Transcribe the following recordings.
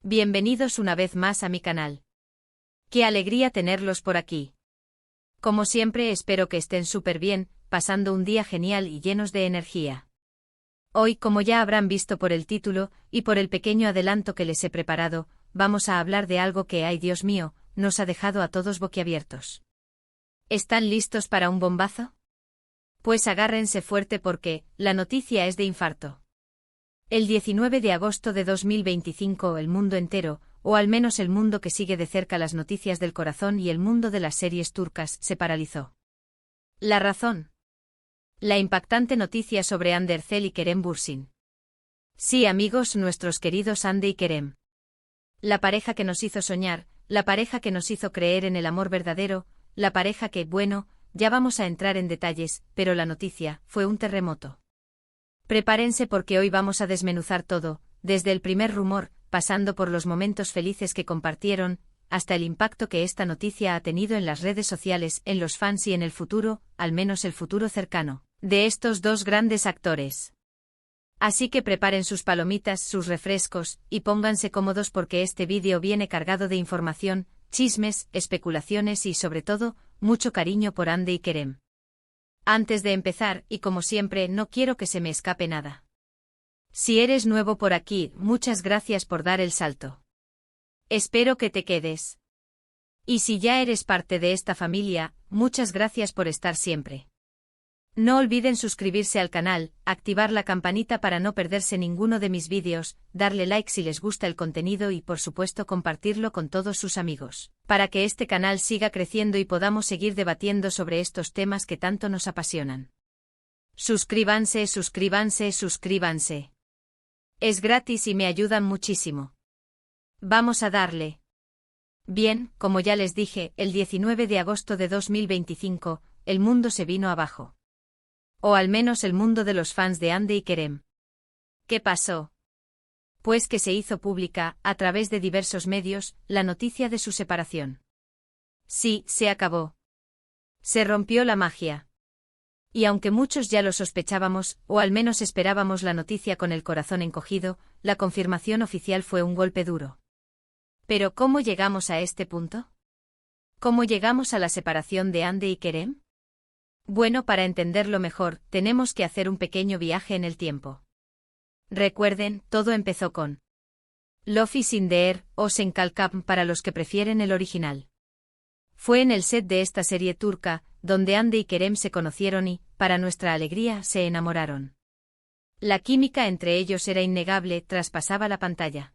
Bienvenidos una vez más a mi canal. Qué alegría tenerlos por aquí. Como siempre espero que estén súper bien, pasando un día genial y llenos de energía. Hoy, como ya habrán visto por el título, y por el pequeño adelanto que les he preparado, vamos a hablar de algo que, ay Dios mío, nos ha dejado a todos boquiabiertos. ¿Están listos para un bombazo? Pues agárrense fuerte porque, la noticia es de infarto. El 19 de agosto de 2025 el mundo entero, o al menos el mundo que sigue de cerca las noticias del corazón y el mundo de las series turcas, se paralizó. ¿La razón? La impactante noticia sobre Hande Erçel y Kerem Bürsin. Sí, amigos, nuestros queridos Hande y Kerem. La pareja que nos hizo soñar, la pareja que nos hizo creer en el amor verdadero, la pareja que, bueno, ya vamos a entrar en detalles, pero la noticia fue un terremoto. Prepárense porque hoy vamos a desmenuzar todo, desde el primer rumor, pasando por los momentos felices que compartieron, hasta el impacto que esta noticia ha tenido en las redes sociales, en los fans y en el futuro, al menos el futuro cercano, de estos dos grandes actores. Así que preparen sus palomitas, sus refrescos, y pónganse cómodos porque este vídeo viene cargado de información, chismes, especulaciones y sobre todo, mucho cariño por Hande y Kerem. Antes de empezar, y como siempre, no quiero que se me escape nada. Si eres nuevo por aquí, muchas gracias por dar el salto. Espero que te quedes. Y si ya eres parte de esta familia, muchas gracias por estar siempre. No olviden suscribirse al canal, activar la campanita para no perderse ninguno de mis vídeos, darle like si les gusta el contenido y por supuesto compartirlo con todos sus amigos, para que este canal siga creciendo y podamos seguir debatiendo sobre estos temas que tanto nos apasionan. Suscríbanse, suscríbanse, suscríbanse. Es gratis y me ayudan muchísimo. Vamos a darle. Bien, como ya les dije, el 19 de agosto de 2025, el mundo se vino abajo. O al menos el mundo de los fans de Hande y Kerem. ¿Qué pasó? Pues que se hizo pública, a través de diversos medios, la noticia de su separación. Sí, se acabó. Se rompió la magia. Y aunque muchos ya lo sospechábamos, o al menos esperábamos la noticia con el corazón encogido, la confirmación oficial fue un golpe duro. Pero ¿cómo llegamos a este punto? ¿Cómo llegamos a la separación de Hande y Kerem? Bueno, para entenderlo mejor, tenemos que hacer un pequeño viaje en el tiempo. Recuerden, todo empezó con Love is in the air, o Senkalkam para los que prefieren el original. Fue en el set de esta serie turca, donde Hande y Kerem se conocieron y, para nuestra alegría, se enamoraron. La química entre ellos era innegable, traspasaba la pantalla.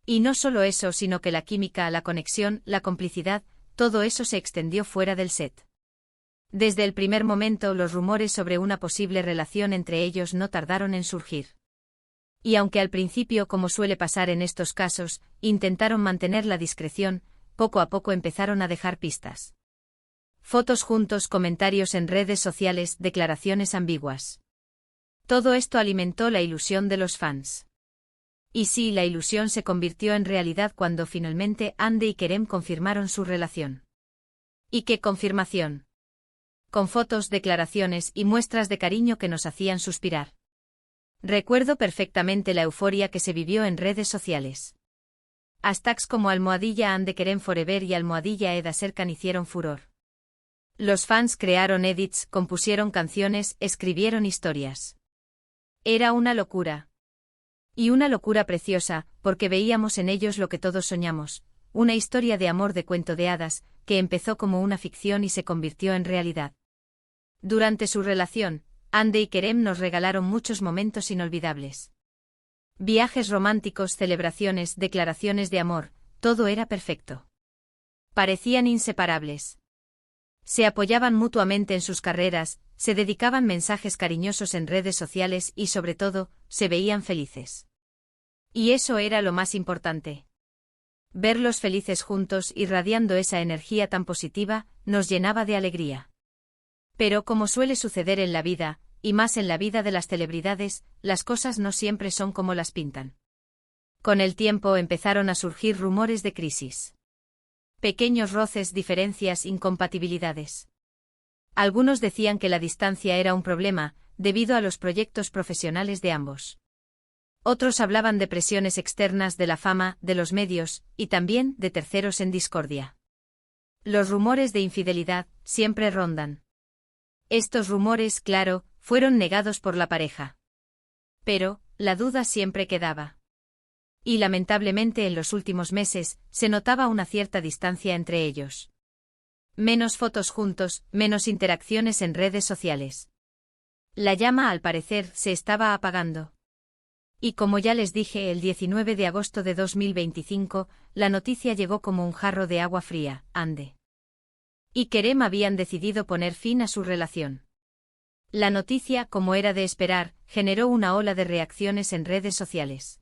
Y no solo eso, sino que la química, la conexión, la complicidad, todo eso se extendió fuera del set. Desde el primer momento los rumores sobre una posible relación entre ellos no tardaron en surgir. Y aunque al principio, como suele pasar en estos casos, intentaron mantener la discreción, poco a poco empezaron a dejar pistas. Fotos juntos, comentarios en redes sociales, declaraciones ambiguas. Todo esto alimentó la ilusión de los fans. Y sí, la ilusión se convirtió en realidad cuando finalmente Hande y Kerem confirmaron su relación. ¿Y qué confirmación? Con fotos, declaraciones y muestras de cariño que nos hacían suspirar. Recuerdo perfectamente la euforia que se vivió en redes sociales. Hashtags como #Hande Kerem Forever y #Eda Serkan hicieron furor. Los fans crearon edits, compusieron canciones, escribieron historias. Era una locura. Y una locura preciosa, porque veíamos en ellos lo que todos soñamos, una historia de amor de cuento de hadas, que empezó como una ficción y se convirtió en realidad. Durante su relación, Hande y Kerem nos regalaron muchos momentos inolvidables. Viajes románticos, celebraciones, declaraciones de amor, todo era perfecto. Parecían inseparables. Se apoyaban mutuamente en sus carreras, se dedicaban mensajes cariñosos en redes sociales y sobre todo, se veían felices. Y eso era lo más importante. Verlos felices juntos, irradiando esa energía tan positiva, nos llenaba de alegría. Pero como suele suceder en la vida, y más en la vida de las celebridades, las cosas no siempre son como las pintan. Con el tiempo empezaron a surgir rumores de crisis. Pequeños roces, diferencias, incompatibilidades. Algunos decían que la distancia era un problema, debido a los proyectos profesionales de ambos. Otros hablaban de presiones externas, de la fama, de los medios, y también de terceros en discordia. Los rumores de infidelidad siempre rondan. Estos rumores, claro, fueron negados por la pareja. Pero, la duda siempre quedaba. Y lamentablemente en los últimos meses, se notaba una cierta distancia entre ellos. Menos fotos juntos, menos interacciones en redes sociales. La llama, al parecer, se estaba apagando. Y como ya les dije, el 19 de agosto de 2025, la noticia llegó como un jarro de agua fría. Ande y Kerem habían decidido poner fin a su relación. La noticia, como era de esperar, generó una ola de reacciones en redes sociales.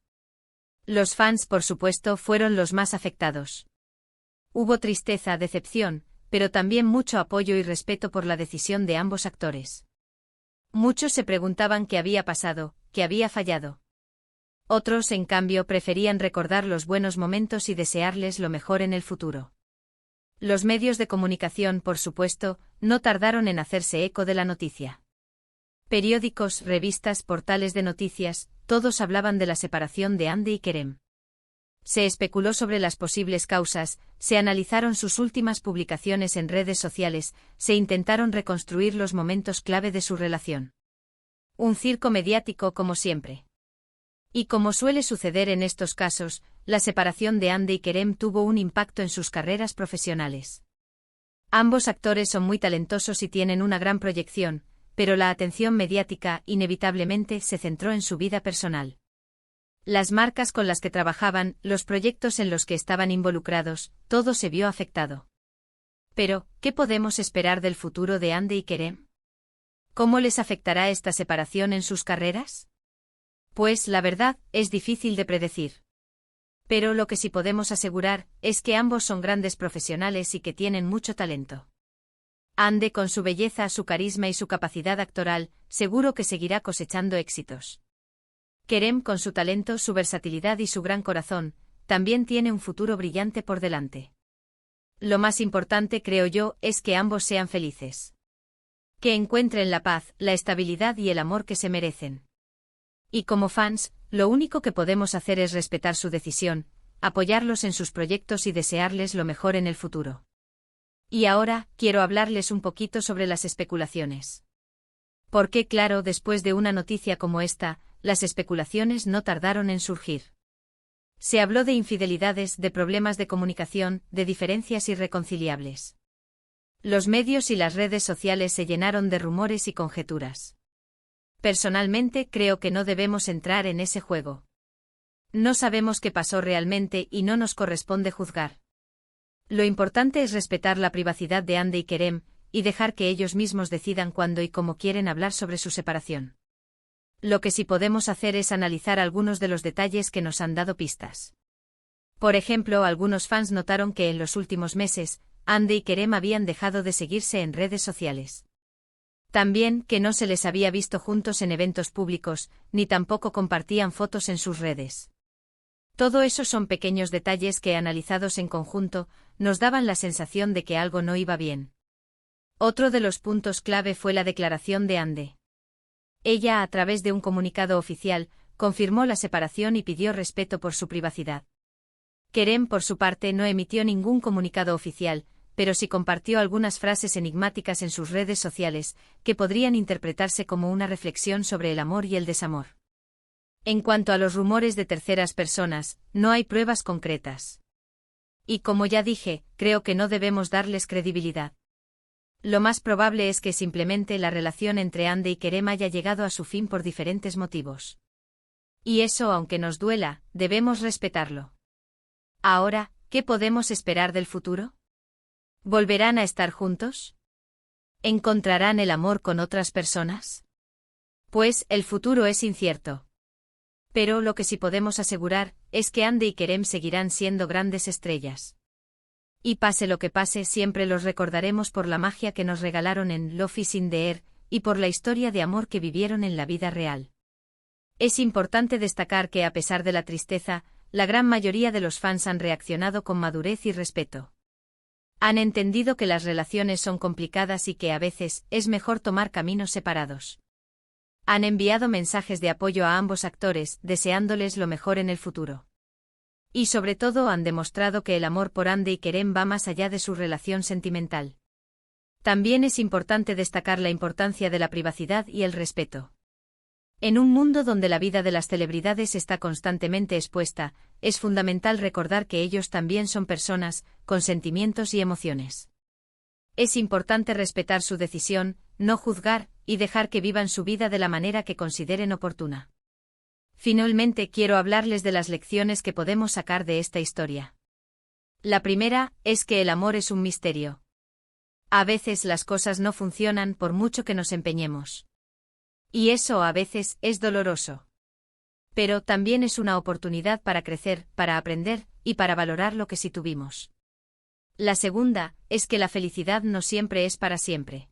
Los fans, por supuesto, fueron los más afectados. Hubo tristeza, decepción, pero también mucho apoyo y respeto por la decisión de ambos actores. Muchos se preguntaban qué había pasado, qué había fallado. Otros, en cambio, preferían recordar los buenos momentos y desearles lo mejor en el futuro. Los medios de comunicación, por supuesto, no tardaron en hacerse eco de la noticia. Periódicos, revistas, portales de noticias, todos hablaban de la separación de Hande y Kerem. Se especuló sobre las posibles causas, se analizaron sus últimas publicaciones en redes sociales, se intentaron reconstruir los momentos clave de su relación. Un circo mediático como siempre. Y como suele suceder en estos casos, la separación de Hande y Kerem tuvo un impacto en sus carreras profesionales. Ambos actores son muy talentosos y tienen una gran proyección, pero la atención mediática inevitablemente se centró en su vida personal. Las marcas con las que trabajaban, los proyectos en los que estaban involucrados, todo se vio afectado. Pero, ¿qué podemos esperar del futuro de Hande y Kerem? ¿Cómo les afectará esta separación en sus carreras? Pues, la verdad, es difícil de predecir. Pero lo que sí podemos asegurar es que ambos son grandes profesionales y que tienen mucho talento. Hande, con su belleza, su carisma y su capacidad actoral, seguro que seguirá cosechando éxitos. Kerem, con su talento, su versatilidad y su gran corazón, también tiene un futuro brillante por delante. Lo más importante, creo yo, es que ambos sean felices. Que encuentren la paz, la estabilidad y el amor que se merecen. Y como fans, lo único que podemos hacer es respetar su decisión, apoyarlos en sus proyectos y desearles lo mejor en el futuro. Y ahora, quiero hablarles un poquito sobre las especulaciones. Porque claro, después de una noticia como esta, las especulaciones no tardaron en surgir. Se habló de infidelidades, de problemas de comunicación, de diferencias irreconciliables. Los medios y las redes sociales se llenaron de rumores y conjeturas. Personalmente creo que no debemos entrar en ese juego. No sabemos qué pasó realmente y no nos corresponde juzgar. Lo importante es respetar la privacidad de Hande y Kerem, y dejar que ellos mismos decidan cuándo y cómo quieren hablar sobre su separación. Lo que sí podemos hacer es analizar algunos de los detalles que nos han dado pistas. Por ejemplo, algunos fans notaron que en los últimos meses, Hande y Kerem habían dejado de seguirse en redes sociales. También que no se les había visto juntos en eventos públicos, ni tampoco compartían fotos en sus redes. Todo eso son pequeños detalles que, analizados en conjunto, nos daban la sensación de que algo no iba bien. Otro de los puntos clave fue la declaración de Hande. Ella, a través de un comunicado oficial, confirmó la separación y pidió respeto por su privacidad. Kerem, por su parte, no emitió ningún comunicado oficial, pero sí compartió algunas frases enigmáticas en sus redes sociales, que podrían interpretarse como una reflexión sobre el amor y el desamor. En cuanto a los rumores de terceras personas, no hay pruebas concretas. Y como ya dije, creo que no debemos darles credibilidad. Lo más probable es que simplemente la relación entre Hande y Kerem haya llegado a su fin por diferentes motivos. Y eso, aunque nos duela, debemos respetarlo. Ahora, ¿qué podemos esperar del futuro? ¿Volverán a estar juntos? ¿Encontrarán el amor con otras personas? Pues, el futuro es incierto. Pero lo que sí podemos asegurar, es que Hande y Kerem seguirán siendo grandes estrellas. Y pase lo que pase, siempre los recordaremos por la magia que nos regalaron en Love is in the Air, y por la historia de amor que vivieron en la vida real. Es importante destacar que, a pesar de la tristeza, la gran mayoría de los fans han reaccionado con madurez y respeto. Han entendido que las relaciones son complicadas y que a veces es mejor tomar caminos separados. Han enviado mensajes de apoyo a ambos actores, deseándoles lo mejor en el futuro. Y sobre todo han demostrado que el amor por Andy y Kerem va más allá de su relación sentimental. También es importante destacar la importancia de la privacidad y el respeto. En un mundo donde la vida de las celebridades está constantemente expuesta, es fundamental recordar que ellos también son personas, con sentimientos y emociones. Es importante respetar su decisión, no juzgar, y dejar que vivan su vida de la manera que consideren oportuna. Finalmente quiero hablarles de las lecciones que podemos sacar de esta historia. La primera, es que el amor es un misterio. A veces las cosas no funcionan por mucho que nos empeñemos. Y eso a veces es doloroso. Pero también es una oportunidad para crecer, para aprender, y para valorar lo que sí tuvimos. La segunda, es que la felicidad no siempre es para siempre.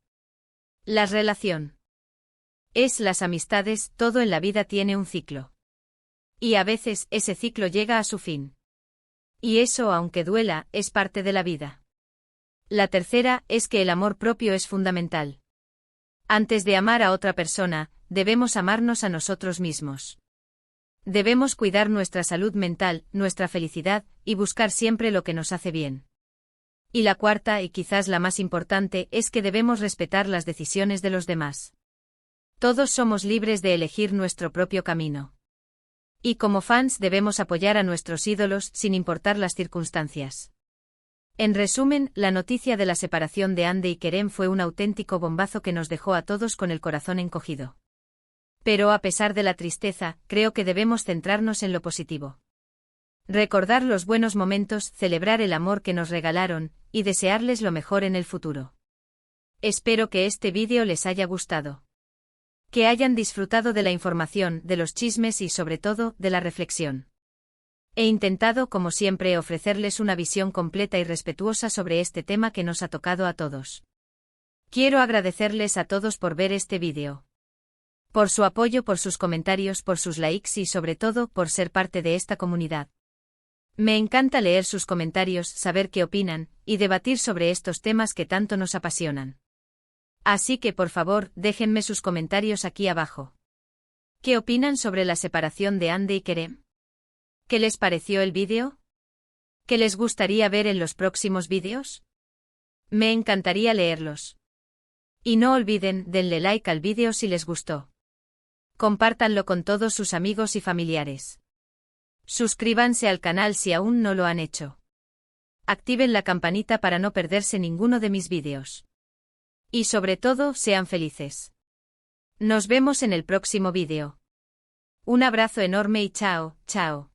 La relación. Las amistades, todo en la vida tiene un ciclo. Y a veces ese ciclo llega a su fin. Y eso, aunque duela, es parte de la vida. La tercera, es que el amor propio es fundamental. Antes de amar a otra persona, debemos amarnos a nosotros mismos. Debemos cuidar nuestra salud mental, nuestra felicidad, y buscar siempre lo que nos hace bien. Y la cuarta, y quizás la más importante, es que debemos respetar las decisiones de los demás. Todos somos libres de elegir nuestro propio camino. Y como fans debemos apoyar a nuestros ídolos sin importar las circunstancias. En resumen, la noticia de la separación de Andy y Kerem fue un auténtico bombazo que nos dejó a todos con el corazón encogido. Pero a pesar de la tristeza, creo que debemos centrarnos en lo positivo. Recordar los buenos momentos, celebrar el amor que nos regalaron, y desearles lo mejor en el futuro. Espero que este vídeo les haya gustado. Que hayan disfrutado de la información, de los chismes y sobre todo, de la reflexión. He intentado, como siempre, ofrecerles una visión completa y respetuosa sobre este tema que nos ha tocado a todos. Quiero agradecerles a todos por ver este vídeo. Por su apoyo, por sus comentarios, por sus likes y sobre todo, por ser parte de esta comunidad. Me encanta leer sus comentarios, saber qué opinan, y debatir sobre estos temas que tanto nos apasionan. Así que por favor, déjenme sus comentarios aquí abajo. ¿Qué opinan sobre la separación de Andy y Kerem? ¿Qué les pareció el vídeo? ¿Qué les gustaría ver en los próximos vídeos? Me encantaría leerlos. Y no olviden, denle like al vídeo si les gustó. Compártanlo con todos sus amigos y familiares. Suscríbanse al canal si aún no lo han hecho. Activen la campanita para no perderse ninguno de mis vídeos. Y sobre todo, sean felices. Nos vemos en el próximo vídeo. Un abrazo enorme y chao, chao.